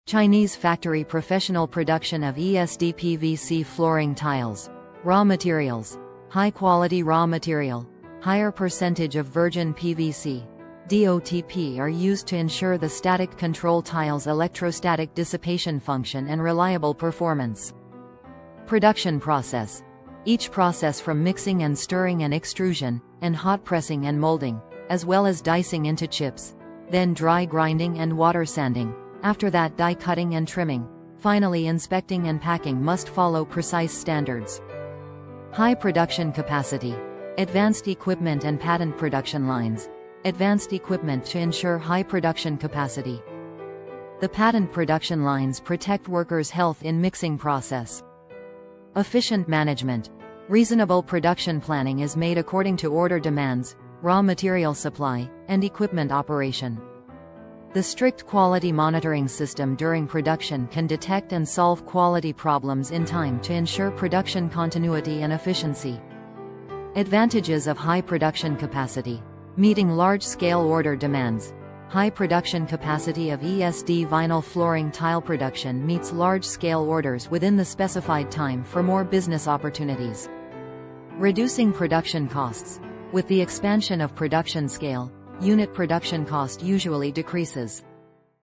Chinese factory professional production of ESD PVC flooring tiles. Raw materials. High-quality raw material. Higher percentage of virgin PVC. DOTP are used to ensure the static control tiles' electrostatic dissipation function and reliable performance. Production process. Each process from mixing and stirring and extrusion, and hot pressing and molding, as well as dicing into chips, then dry grinding and water sanding, after that die cutting and trimming, finally inspecting and packing must follow precise standards. High production capacity. Advanced equipment and patent production lines. Advanced equipment to ensure high production capacity. The patent production lines protect workers' health in mixing process. Efficient management. Reasonable production planning is made according to order demands, raw material supply, and equipment operation. The strict quality monitoring system during production can detect and solve quality problems in time to ensure production continuity and efficiency. Advantages of high production capacity. Meeting large-scale order demands. High production capacity of ESD vinyl flooring tile production meets large-scale orders within the specified time for more business opportunities. Reducing production costs. With the expansion of production scale, unit production cost usually decreases.